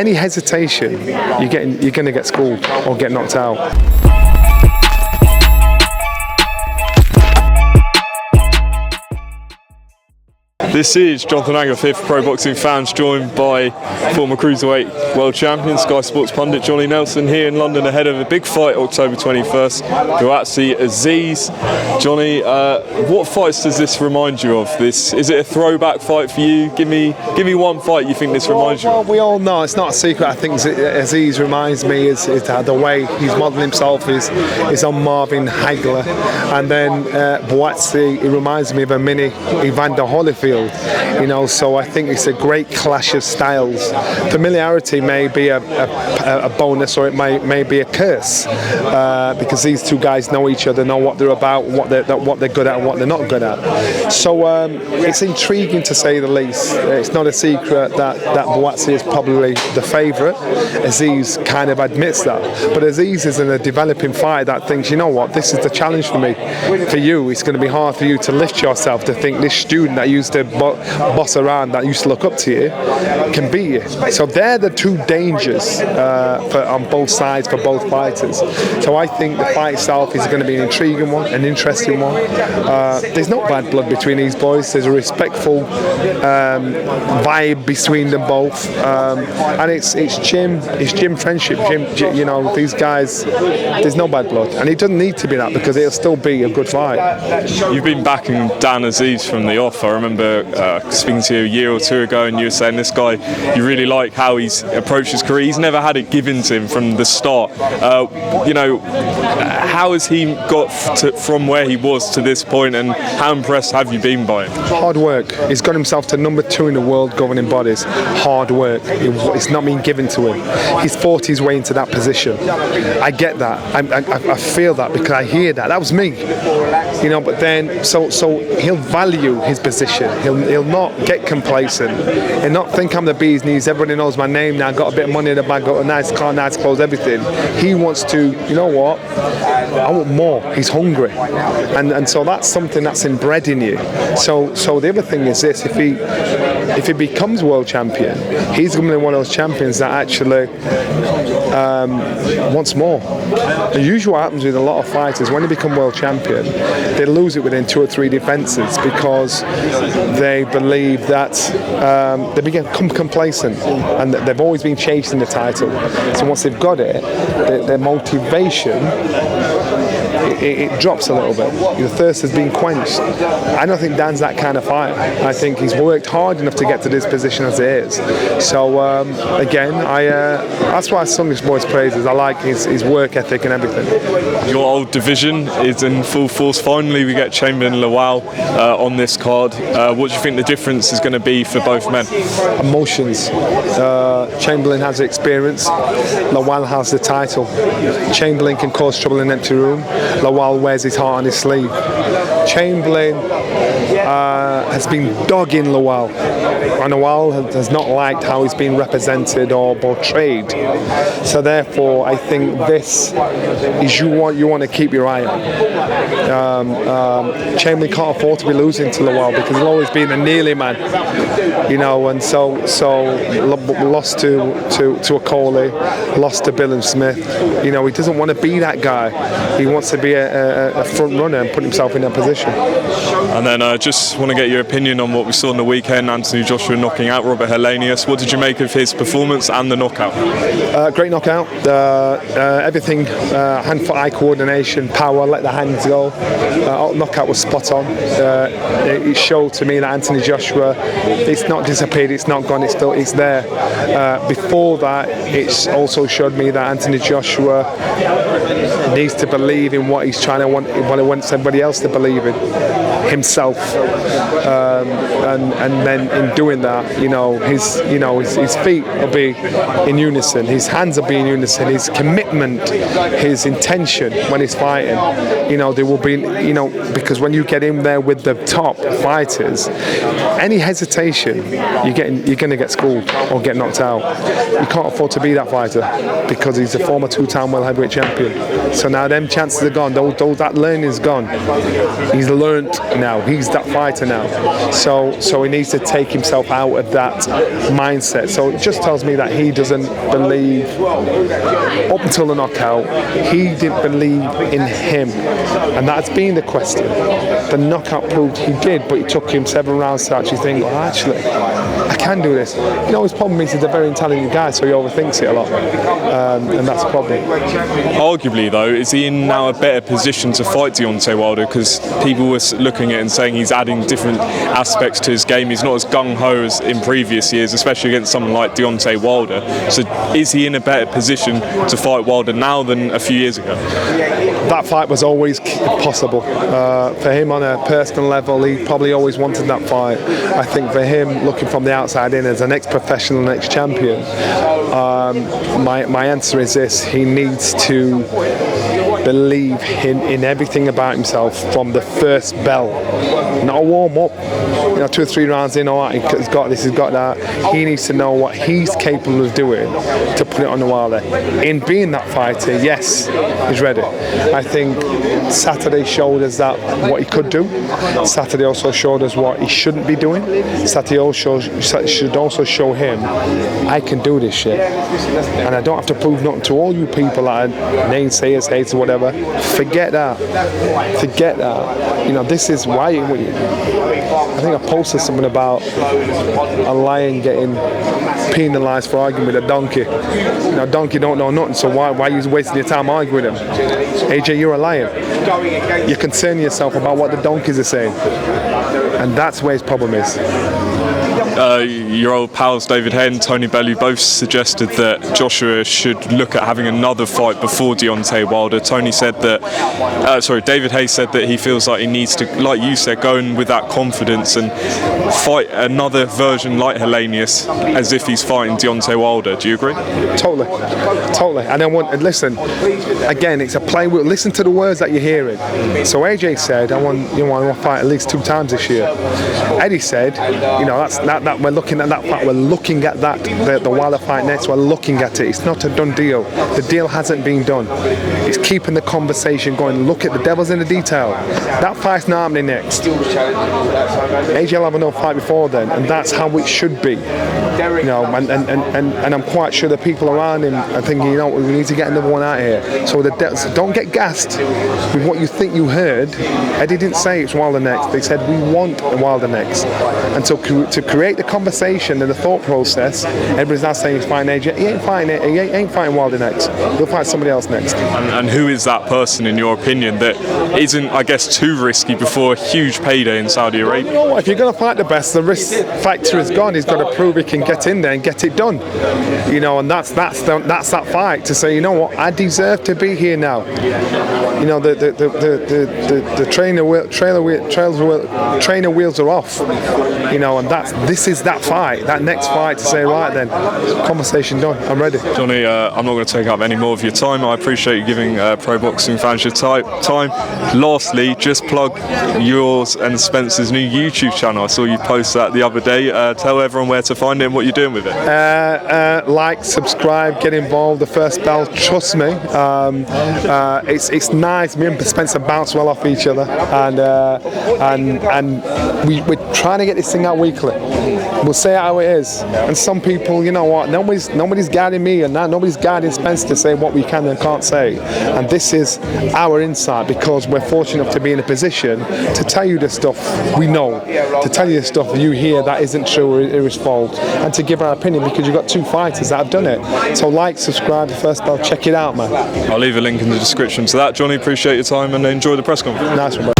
Any hesitation, you're going to get schooled or get knocked out. This is Jonathan Anger, fifth Pro Boxing Fans, joined by former cruiserweight world champion, Sky Sports pundit Johnny Nelson here in London ahead of a big fight October 21st. Buatsi, Aziz. Johnny, what fights does this remind you of? Is it a throwback fight for you? Give me one fight you think this reminds you of. Well, we all know it's not a secret. I think Aziz reminds me is the way he's modelling himself is on Marvin Hagler, and then Buatsi, it reminds me of a mini Evander Holyfield. So I think it's a great clash of styles. Familiarity may be a bonus, or it may be a curse, because these two guys know each other, know what they're about, what they're good at, and what they're not good at. So it's intriguing to say the least. It's not a secret that Buatsi is probably the favourite. Aziz kind of admits that, but Aziz is in a developing fight that thinks, you know what, this is the challenge for me. For you, it's going to be hard for you to lift yourself, to think this student that used to boss around, that used to look up to you, can beat you. So they're the two dangers on both sides for both fighters. So I think the fight itself is going to be an intriguing one, an interesting one. There's no bad blood between these boys. There's a respectful vibe between them both, and it's gym friendship. These guys, there's no bad blood, and it doesn't need to be that, because it'll still be a good fight. You've been backing Dan Azeez from the off. I remember speaking to you a year or two ago, and you were saying this guy, you really like how he's approached his career. He's never had it given to him from the start. How has he got from where he was to this point, and how impressed have you been by him? Hard work. He's got himself to number 2 in the world governing bodies. Hard work. It's not been given to him. He's fought his way into that position. I get that. I feel that, because I hear that. That was me. But then, so he'll value his position. He'll not get complacent. He'll not think I'm the bee's knees. Everybody knows my name now. Got a bit of money in the bank. Got a nice car, nice clothes, everything. He wants to. You know what? I want more. He's hungry, and so that's something that's inbred in you. So the other thing is this: if he becomes world champion, he's going to be one of those champions that actually wants more. And usually what happens with a lot of fighters, when they become world champion, they lose it within 2 or 3 defences, because they believe that they become complacent, and they've always been chasing the title. So once they've got it, their motivation, it drops a little bit. The thirst has been quenched. I don't think Dan's that kind of fighter. I think he's worked hard enough to get to this position as it is. So again, that's why I sung this boy's praises. I like his work ethic and everything. Your old division is in full force. Finally, we get Chamberlain and Lowell on this card. What do you think the difference is going to be for both men? Emotions. Chamberlain has experience. Lowell has the title. Chamberlain can cause trouble in an empty room. Lowell wears his heart on his sleeve. Chamberlain has been dogging Lowell, and Lowell has not liked how he's been represented or portrayed. So therefore, I think this is you want to keep your eye on. Chamberlain can't afford to be losing to Lowell, because he's always been a nearly man, and so lost to a Coley, lost to Bill and Smith. He doesn't want to be that guy. He wants to be a front runner and put himself in that position. And then I just want to get your opinion on what we saw on the weekend. Anthony Joshua knocking out Robert Helenius. What did you make of his performance and the knockout? Great knockout. Everything, hand-foot-eye coordination, power, let the hands go. Knockout was spot on. It showed to me that Anthony Joshua, it's not disappeared, it's not gone, it's there. Before that, it's also showed me that Anthony Joshua needs to believe in what he's trying to what he wants everybody else to believe in, himself, and then in doing that, his feet will be in unison, his hands will be in unison, his commitment, his intention when he's fighting, there will be, because when you get in there with the top fighters, any hesitation, you're going to get schooled or get knocked out. You can't afford to be that fighter, because he's a former 2-time world heavyweight champion. So now them chances are gone. That learning's gone. He's learnt now. He's that fighter now. So he needs to take himself out of that mindset. So it just tells me that he doesn't believe, up until the knockout, he didn't believe in him. And that's been the question. The knockout proved he did, but it took him 7 rounds to actually think, well, actually, I can do this. You know, his problem is he's a very intelligent guy, so he overthinks it a lot. And that's the problem. Arguably, though, is he in now a better position to fight Deontay Wilder? Because people were looking at it and saying he's adding different aspects to his game. He's not as gung-ho as in previous years, especially against someone like Deontay Wilder. So is he in a better position to fight Wilder now than a few years ago? That fight was always possible. For him on a personal level, he probably always wanted that fight. I think for him, looking from the outside in as an ex-professional and ex-champion, my answer is this: he needs to believe in everything about himself from the first bell. Not a warm-up, 2 or 3 rounds in, all right, he's got this, he's got that. He needs to know what he's capable of doing to put it on the Wilder. In being that fighter, yes, he's ready. I think Saturday showed us that what he could do. Saturday also showed us what he shouldn't be doing. Saturday also should also show him, I can do this shit. And I don't have to prove nothing to all you people that are naysayers, haters, whatever. Forget that. Forget that. This is why. I think I posted something about a lion getting penalised for arguing with a donkey. A donkey don't know nothing, so why are you wasting your time arguing with him? AJ, you're a lion. You concern yourself about what the donkeys are saying, and that's where his problem is. Your old pals David Haye and Tony Bellew both suggested that Joshua should look at having another fight before Deontay Wilder. David Haye said that he feels like he needs to, like you said, go in with that confidence and fight another version like Helenius as if he's fighting Deontay Wilder. Do you agree? Totally. And then listen, again, it's a play. Listen to the words that you're hearing. So AJ said, I want to fight at least 2 times this year. Eddie said, that we're looking at that fight. We're looking at that the Wilder fight next. We're looking at it. It's not a done deal. The deal hasn't been done. It's keeping the conversation going. Look at the devil's in the detail. That fight's not happening next. AJ will have another fight before then, and that's how it should be. And I'm quite sure the people around him are thinking, we need to get another one out here. So don't get gassed with what you think you heard. Eddie didn't say it's Wilder next. They said we want Wilder next. And so to create the conversation and the thought process, everybody's now saying he's fighting AJ. He ain't fighting Wilder next. He'll fight somebody else next. And who is that person, in your opinion, that isn't, I guess, too risky before a huge payday in Saudi Arabia? You know what? If you're going to fight the best, the risk factor is gone. He's got to prove he can get in there and get it done. And that's that fight to say, I deserve to be here now. The trainer wheels are off. And this is that fight, that next fight to say, right then, conversation done. I'm ready. Johnny, I'm not going to take up any more of your time. I appreciate you giving pro boxing fans your time. Lastly, just plug yours and Spencer's new YouTube channel. I saw you post that the other day. Tell everyone where to find it and what you're doing with it. Like, subscribe, get involved. The first bell, trust me. It's nice. Me and Spencer bounce well off each other, and we're trying to get this thing out weekly. We'll say how it is. And some people, nobody's guiding me, and nobody's guiding Spencer to say what we can and can't say. And this is our insight, because we're fortunate enough to be in a position to tell you the stuff we know, to tell you the stuff you hear that isn't true or is false, and to give our opinion, because you've got 2 fighters that have done it. So like, subscribe, first bell, check it out, man. I'll leave a link in the description to that. Johnny, appreciate your time and enjoy the press conference. Nice one, bro.